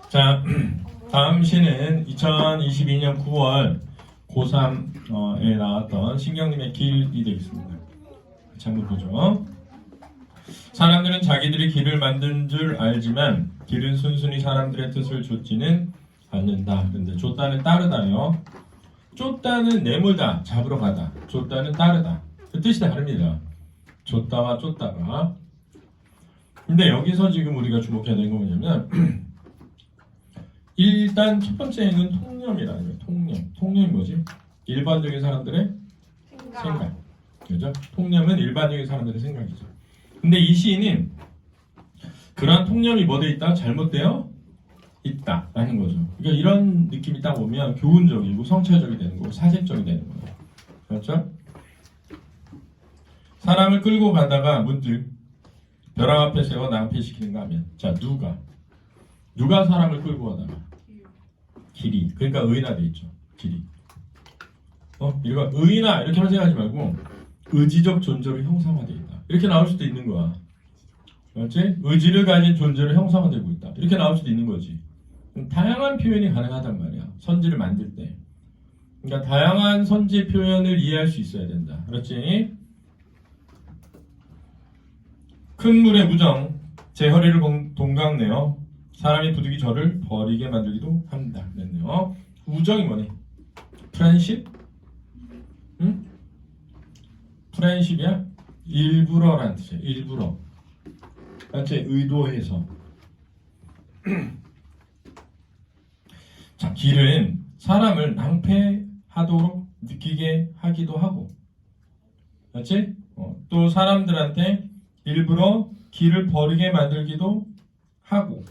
자, 다음 시는 2022년 9월 고3에 나왔던 신경님의 길이 되겠습니다. 같이 한번 보죠. 사람들은 자기들이 길을 만든 줄 알지만 길은 순순히 사람들의 뜻을 좇지는 않는다. 근데 좇다는 따르다요. 쫓다는 내몰다, 잡으러 가다. 쫓다는 따르다. 그 뜻이 다릅니다. 쫓다와 쫓다가. 근데 여기서 지금 우리가 주목해야 되는 건 뭐냐면 일단 첫 번째는 통념이라는 거예요. 통념. 통념이 뭐지? 일반적인 사람들의 생각. 그죠? 통념은 일반적인 사람들의 생각이죠. 근데 이 시인은 그러한 통념이 뭐돼 있다? 잘못되어 있다라는 거죠. 그러니까 이런 느낌이 딱 오면 교훈적이고 성찰적이 되는 거고 사색적이 되는 거예요. 그렇죠? 사람을 끌고 가다가 문득 벼랑 앞에 세워 낭패시키는가 하면 자 누가 사람을 끌고 가다가 길이 그러니까 의인화 돼 있죠. 길이 이거 의인화 이렇게만 생각하지 말고 의지적 존재로 형상화돼 있다. 이렇게 나올 수도 있는 거야. 그렇지? 의지를 가진 존재로 형상화되고 있다. 이렇게 나올 수도 있는 거지. 다양한 표현이 가능하단 말이야. 선지를 만들 때. 그러니까 다양한 선지 표현을 이해할 수 있어야 된다. 그렇지? 큰 물의 무정, 제 허리를 동강내어 사람이 부득이 저를 버리게 만들기도 한다. 그랬네요. 우정이 뭐니? 프렌십? 응? 프렌십이야? 일부러라는 뜻이야. 일부러. 맞지? 의도해서. 자, 길은 사람을 낭패하도록 느끼게 하기도 하고, 맞지? 또 사람들한테 일부러 길을 버리게 만들기도 하고,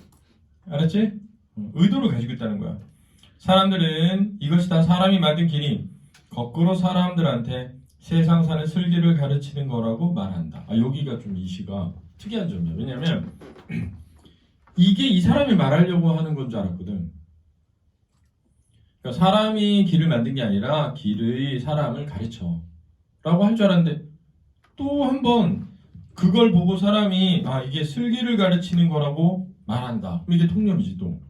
알았지? 의도를 가지고 있다는 거야. 사람들은 이것이 다 사람이 만든 길이 거꾸로 사람들한테 세상 사는 슬기를 가르치는 거라고 말한다. 여기가 좀 이 시가 특이한 점이야. 왜냐면 이게 이 사람이 말하려고 하는 건 줄 알았거든. 그러니까 사람이 길을 만든 게 아니라 길의 사람을 가르쳐 라고 할 줄 알았는데 또 한 번 그걸 보고 사람이 이게 슬기를 가르치는 거라고 말한다. 그럼 이게 통념이지 또.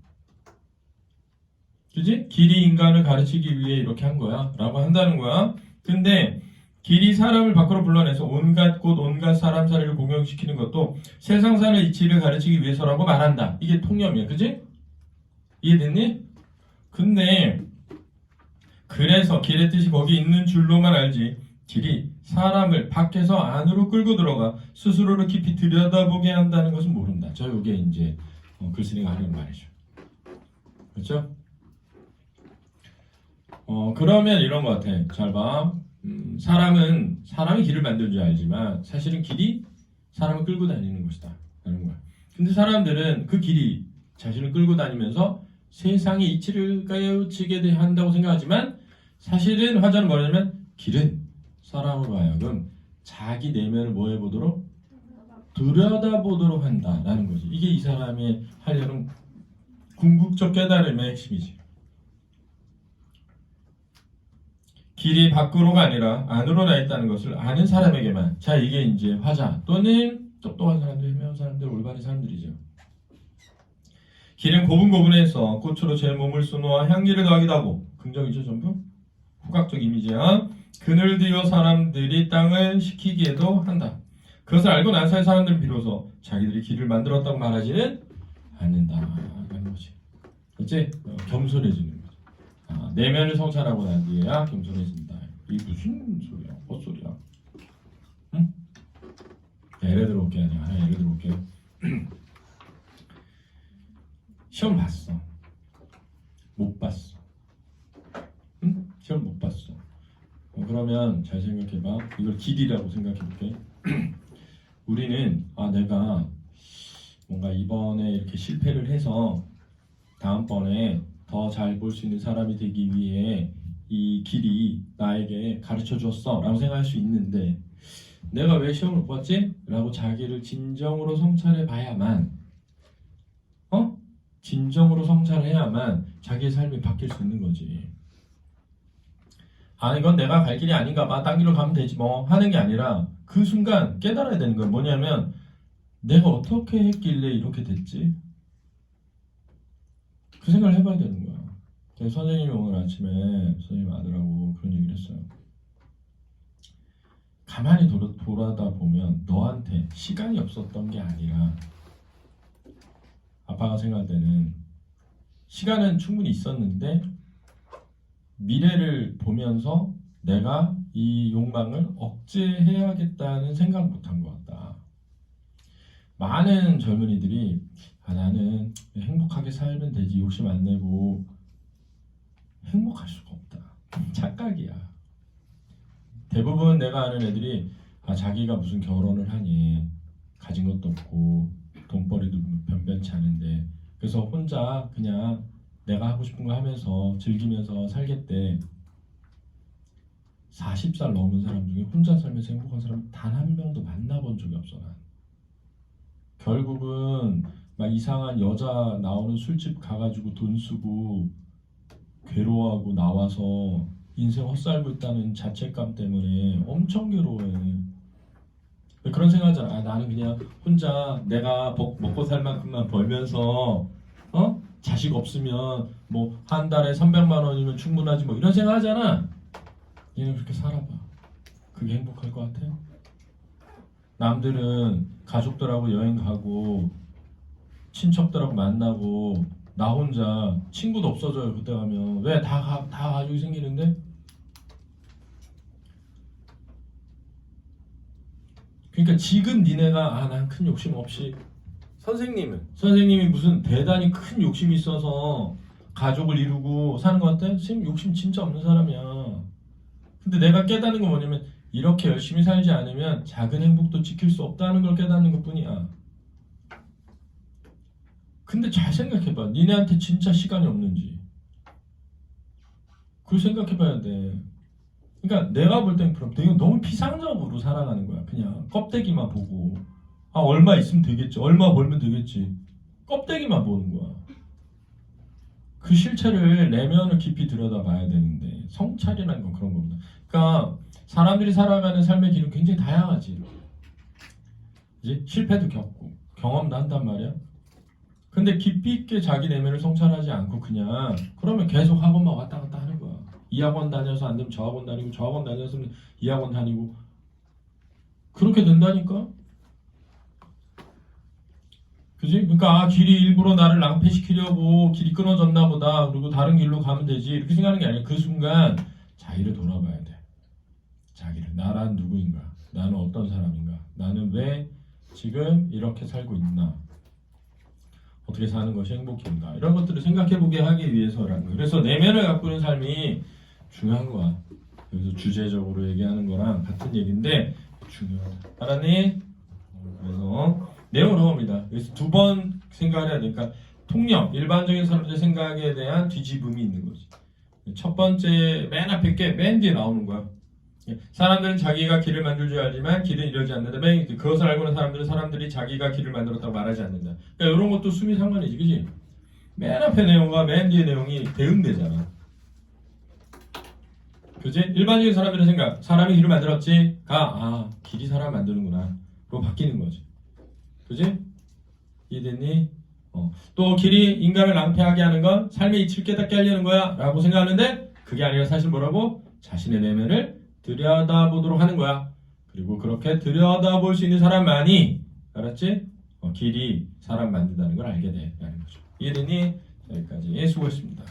그지? 길이 인간을 가르치기 위해 이렇게 한 거야 라고 한다는 거야. 근데 길이 사람을 밖으로 불러내서 온갖 곳 온갖 사람 사리를 공경시키는 것도 세상 사는 이치를 가르치기 위해서라고 말한다. 이게 통념이야. 그지? 이해됐니? 근데 그래서 길의 뜻이 거기 있는 줄로만 알지 길이 사람을 밖에서 안으로 끌고 들어가 스스로를 깊이 들여다보게 한다는 것은 모른다. 저 요게 이제 글쓰기가 하려는 말이죠. 그렇죠? 그러면 이런 것 같아. 잘 봐. 사람은 사람이 길을 만든 줄 알지만 사실은 길이 사람을 끌고 다니는 것이다 라는 거야. 근데 사람들은 그 길이 자신을 끌고 다니면서 세상의 이치를 가르치게 한다고 생각하지만 사실은 화자는 뭐냐면 길은 사람으로 하여금 자기 내면을 뭐 해보도록 들여다보도록 한다라는 거지. 이게 이 사람이 하려는 궁극적 깨달음의 핵심이지. 길이 밖으로가 아니라 안으로 나 있다는 것을 아는 사람에게만. 자, 이게 이제 화자 또는 똑똑한 사람들, 현명한 사람들, 올바른 사람들이죠. 길은 고분고분해서 꽃으로 제 몸을 수놓아 향기를 더하기도 하고 긍정이죠 전부? 후각적 이미지야. 그늘 뒤어 사람들이 땅을 식히기에도 한다. 그것을 알고 난 사이 사람들은 비로소 자기들이 길을 만들었다고 말하지는 않는다 라는 거지. 그치? 겸손해지는 거지. 내면을 성찰하고 난 뒤에야 겸손해진다. 이게 무슨 소리야? 헛소리야? 응? 예를 들어볼게. 내가 예를 들어볼게. 시험 봤어. 못 봤어. 응? 시험 못 봤어. 그러면 잘 생각해봐. 이걸 길이라고 생각해볼게. 우리는 내가 뭔가 이번에 이렇게 실패를 해서 다음번에 더 잘 볼 수 있는 사람이 되기 위해 이 길이 나에게 가르쳐 줬어 라고 생각할 수 있는데 내가 왜 시험을 못 봤지? 라고 자기를 진정으로 성찰해 봐야만 진정으로 성찰해야만 자기의 삶이 바뀔 수 있는 거지. 이건 내가 갈 길이 아닌가 봐. 딴 길로 가면 되지 뭐 하는 게 아니라 그 순간 깨달아야 되는 건 뭐냐면 내가 어떻게 했길래 이렇게 됐지? 그 생각을 해봐야 되는 거야. 선생님이 오늘 아침에 선생님 아들하고 그런 얘기를 했어요. 가만히 돌아다 보면 너한테 시간이 없었던 게 아니라 아빠가 생각할 때는 시간은 충분히 있었는데 미래를 보면서 내가 이 욕망을 억제해야겠다는 생각 못한 것 같다. 많은 젊은이들이 나는 행복하게 살면 되지 욕심 안 내고 행복할 수가 없다. 착각이야. 대부분 내가 아는 애들이 자기가 무슨 결혼을 하니 가진 것도 없고 돈벌이도 변변치 않은데 그래서 혼자 그냥 내가 하고 싶은 거 하면서 즐기면서 살겠대. 40살 넘은 사람 중에 혼자 살면서 행복한 사람 단 한 명도 만나본 적이 없어 난. 결국은 막 이상한 여자 나오는 술집 가가지고 돈 쓰고 괴로워하고 나와서 인생 헛살고 있다는 자책감 때문에 엄청 괴로워해. 그런 생각하잖아. 나는 그냥 혼자 내가 먹고 살 만큼만 벌면서 자식 없으면 뭐 한 달에 300만 원이면 충분하지 뭐 이런 생각하잖아. 얘는 그렇게 살아봐. 그게 행복할 것 같아? 남들은 가족들하고 여행 가고 친척들하고 만나고 나 혼자 친구도 없어져요. 그때 가면 왜 다 가족이 생기는데? 그러니까 지금 니네가 난 큰 욕심 없이 선생님이 무슨 대단히 큰 욕심이 있어서 가족을 이루고 사는 것 같아? 선생님 욕심 진짜 없는 사람이야. 근데 내가 깨닫는 건 뭐냐면 이렇게 열심히 살지 않으면 작은 행복도 지킬 수 없다는 걸 깨닫는 것 뿐이야. 근데 잘 생각해봐. 니네한테 진짜 시간이 없는지. 그걸 생각해봐야 돼. 그러니까 내가 볼 땐 그럼 내가 너무 피상적으로 살아가는 거야. 그냥 껍데기만 보고 얼마 있으면 되겠지. 얼마 벌면 되겠지. 껍데기만 보는 거야. 그 실체를 내면을 깊이 들여다봐야 되는데 성찰이라는 건 그런 겁니다. 그러니까 사람들이 살아가는 삶의 길은 굉장히 다양하지. 이제 실패도 겪고 경험도 한단 말이야. 근데 깊이 있게 자기 내면을 성찰하지 않고 그냥 그러면 계속 학원만 왔다 갔다 하는 거야. 이 학원 다녀서 안 되면 저 학원 다니고 저 학원 다녀서 이 학원 다니고 그렇게 된다니까. 그지? 그러니까 길이 일부러 나를 낭패시키려고 길이 끊어졌나 보다. 그리고 다른 길로 가면 되지. 이렇게 생각하는 게 아니라 그 순간 자기를 돌아봐야 돼. 자기를. 나란 누구인가? 나는 어떤 사람인가? 나는 왜 지금 이렇게 살고 있나? 어떻게 사는 것이 행복인가? 이런 것들을 생각해보게 하기 위해서라는 거야. 그래서 내면을 갖고 있는 삶이 중요한 거야. 여기서 주제적으로 얘기하는 거랑 같은 얘기인데 중요하다. 알았니? 그래서 내용은 그겁니다. 그래서 두 번 생각을 해야 되니까 통념, 일반적인 사람들의 생각에 대한 뒤집음이 있는 거지. 첫 번째 맨 앞에 게 맨 뒤에 나오는 거야. 사람들은 자기가 길을 만들 줄 알지만 길은 이루어지지 않는다. 그것을 알고 있는 사람들은 사람들이 자기가 길을 만들었다고 말하지 않는다. 그러니까 이런 것도 수미 상관이지, 그지? 맨 앞에 내용과 맨 뒤에 내용이 대응되잖아. 그지? 일반적인 사람들의 생각, 사람이 길을 만들었지? 길이 사람 만드는구나. 그거 바뀌는 거지. 그지? 이해됐니? 또 길이 인간을 낭패하게 하는 건 삶의 이치를 깨닫게 하려는 거야 라고 생각하는데 그게 아니라 사실 뭐라고? 자신의 내면을 들여다보도록 하는 거야. 그리고 그렇게 들여다볼 수 있는 사람만이 알았지? 길이 사람 만든다는 걸 알게 돼 라는 거죠. 이해됐니? 여기까지 수고했습니다.